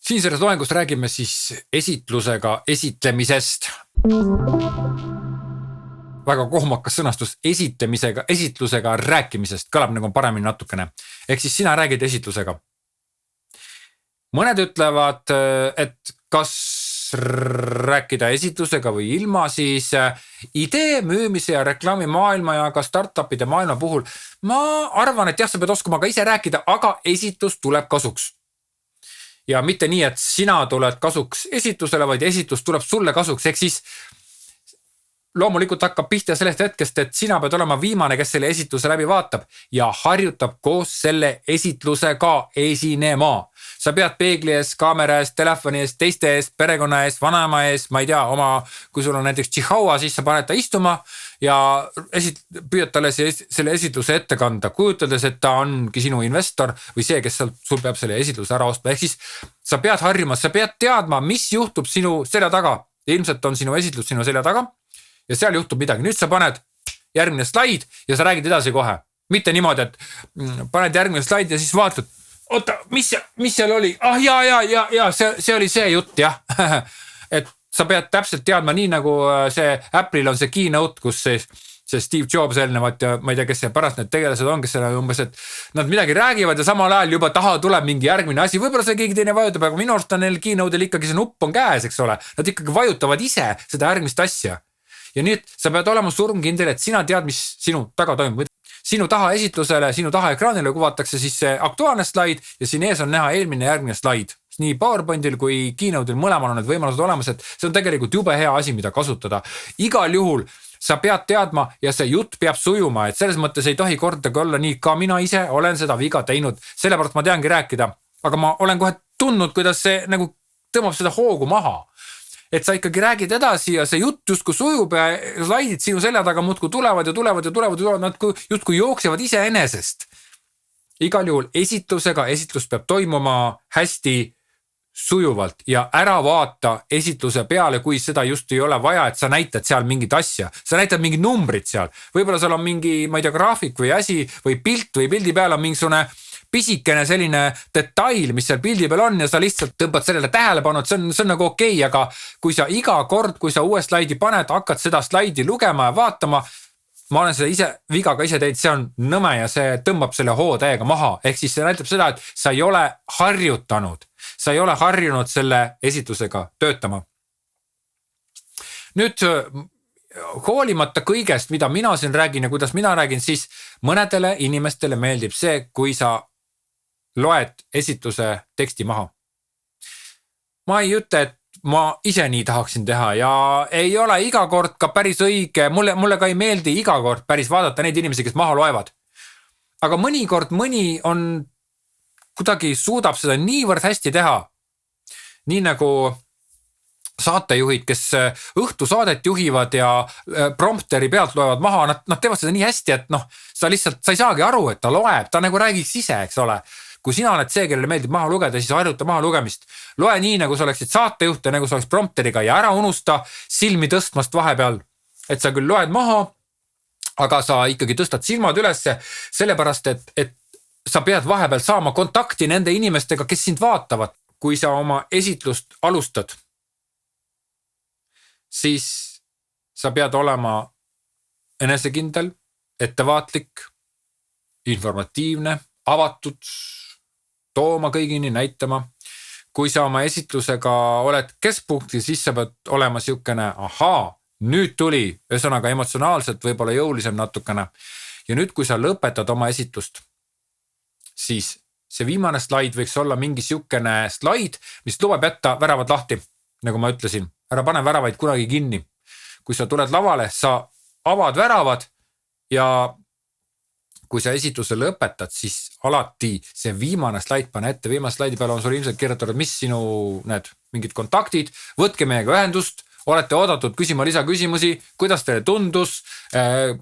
Siin selles loengus räägime siis esitlusega esitlemisest. Väga kohmakas sõnastus esitlusega rääkimisest. Kõlab nagu paremini natukene. Ehk siis sina räägid esitlusega. Mõned ütlevad, et kas rääkida esitlusega või ilma, siis idee müümise ja reklaami maailma ja ka startupide maailma puhul ma arvan, et jah, sa pead oskama ka ise rääkida, aga esitlus tuleb kasuks. Ja mitte nii, et sina tuled kasuks esitlusele, vaid esitlus tuleb sulle kasuks. Ehk siis loomulikult hakkab pihta sellest hetkest, et sina pead olema viimane, kes selle esitluse läbi vaatab ja harjutab koos selle esitlusega esinema. Sa pead peegli ees, kaamera ees, telefoni ees, teiste ees, perekonna ees, vanaema ees, ma ei tea, kui sul on näiteks Chihuahua, siis sa paned ta istuma ja püüad talle selle esitluse ette kanda, kujutades, et ta ongi sinu investor või see, kes sul peab selle esitluse ära ostma. Ehk siis sa pead harjuma, sa pead teadma, mis juhtub sinu selja taga. Ilmselt on sinu esitlus sinu selja taga ja seal juhtub midagi. Nüüd sa paned järgmine slaid ja sa räägid edasi kohe. Mitte niimoodi, et paned järgmine slaid ja siis vaatad, oota, mis seal oli? Ja, see oli see jutt, jah. Et sa pead täpselt teadma nii nagu see Apple'il on see keynote, kus see Steve Jobs eelnevat ja ma ei tea, kes see pärast need tegelased on, kes selle umbes, et nad midagi räägivad ja samal ajal juba taha tuleb mingi järgmine asi. Võib-olla see keegi teine vajutab, aga minu arust on neil keynote'il ikkagi see nupp on käes, eks ole. Nad ikkagi vajutavad ise seda järgmist asja. Ja nüüd sa pead olema surmkindel, et sina tead, mis sinu taga toimub. Sinu taha esitlusele, sinu taha ekraanile kuvatakse siis see aktuaalne slaid ja siin ees on näha eelmine järgmine slaid. Nii PowerPointil kui keynote'il mõlemal on need võimalused olemas, et see on tegelikult jube hea asi, mida kasutada. Igal juhul sa pead teadma ja see jutt peab sujuma, et selles mõttes ei tohi kordagi olla nii, ka mina ise olen seda viga teinud, sellepärast ma teangi rääkida, aga ma olen kohe tundnud, kuidas see nagu tõmbab seda hoogu maha. Et sa ikkagi räägid edasi ja see jutt justkui sujub ja slaidid sinu selja taga muudkui tulevad, nad justkui jooksevad iseenesest. Igal juhul esitlus peab toimuma hästi sujuvalt ja ära vaata esitluse peale, kui seda just ei ole vaja, et sa näitad seal mingit asja. Sa näitad mingid numbrid seal. Võib-olla seal on mingi, ma ei tea, graafik või asi või pilt või pildi peal on mingisugune pisikene selline detail, mis seal pildi peal on ja sa lihtsalt tõmbad sellele tähelepanu, et see on nagu okei, aga kui sa iga kord, kui sa uue slaidi paned, hakkad seda slaidi lugema ja vaatama, ma olen seda viga ise teinud, see on nõme ja see tõmbab selle hoo täiega maha. Ehk siis see näitab seda, et sa ei ole harjutanud, sa ei ole harjunud selle esitlusega töötama. Nüüd hoolimata kõigest, mida mina siin räägin ja kuidas mina räägin, siis mõnedele inimestele meeldib see, kui sa loed esitluse teksti maha. Ma ei ütle, et ma ise nii tahaksin teha ja ei ole iga kord ka päris õige, mulle ka ei meeldi iga kord päris vaadata neid inimesi, kes maha loevad. Aga mõnikord mõni on kuidagi suudab seda niivõrd hästi teha. Nii nagu saatejuhid, kes õhtusaadet juhivad ja prompteri pealt loevad maha, nad teevad seda nii hästi, et sa ei saagi aru, et ta loeb, ta nagu räägiks ise, eks ole. Kui sina oled see, kellele meeldib maha lugeda, siis harjuta maha lugemist. Loe nii, nagu sa oleksid saatejuht ja nagu sa oleks prompteriga ja ära unusta silmi tõstmast vahepeal. Et sa küll loed maha, aga sa ikkagi tõstad silmad ülesse, sellepärast, et sa pead vahepeal saama kontakti nende inimestega, kes sind vaatavad. Kui sa oma esitlust alustad, siis sa pead olema enesekindel, ettevaatlik, informatiivne, avatud, tooma kõigini, näitama. Kui sa oma esitlusega oled keskpunkti, siis sa pead olema siukene, nüüd tuli, ühesõnaga emotsionaalselt võib-olla jõulisem natukene. Ja nüüd, kui sa lõpetad oma esitlust, siis see viimane slaid võiks olla mingi siukene slaid, mis lubab jätta väravad lahti, nagu ma ütlesin. Ära pane väravaid kunagi kinni. Kui sa tuled lavale, sa avad väravad ja kui sa esitluse lõpetad, siis alati see viimane slaid pane ette. Viimane slaidi peal on sul ilmselt kirjutatud, mis sinu need mingid kontaktid, võtke meiega ühendust, olete oodatud küsima lisaküsimusi, kuidas teile tundus,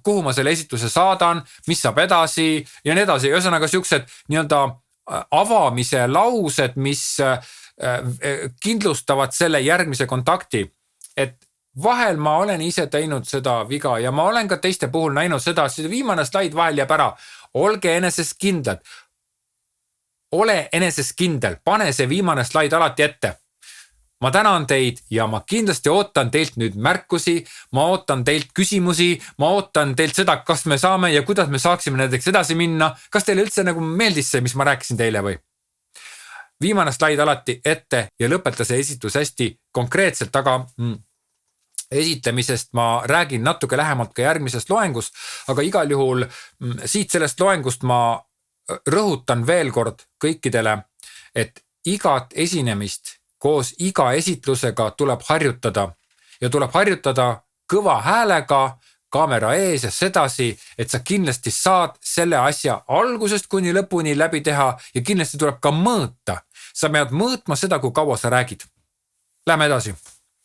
kuhu ma selle esitluse saadan, mis saab edasi ja nii edasi. Ühesõnaga siuksed nii-öelda avamise laused, mis kindlustavad selle järgmise kontakti, et vahel ma olen ise teinud seda viga ja ma olen ka teiste puhul näinud seda, see viimane slaid vahel jääb ära. Olge enesest kindlad. ole eneses kindel, pane see viimane slaid alati ette. Ma tänan teid ja ma kindlasti ootan teilt nüüd märkusi, ma ootan teilt küsimusi, ma ootan teilt seda, kas me saame ja kuidas me saaksime näiteks edasi minna. Kas teile üldse nagu meeldis see, mis ma rääkisin teile või? Viimane slaid alati ette ja lõpeta see esitus hästi konkreetselt, aga esitlemisest ma räägin natuke lähemalt ka järgmisest loengus, aga igal juhul siit sellest loengust ma rõhutan veel kord kõikidele, et igat esinemist koos iga esitlusega tuleb harjutada ja tuleb harjutada kõva häälega kaamera ees ja sedasi, et sa kindlasti saad selle asja algusest kuni lõpuni läbi teha ja kindlasti tuleb ka mõõta. Sa pead mõõtma seda, kui kaua sa räägid. Lähme edasi.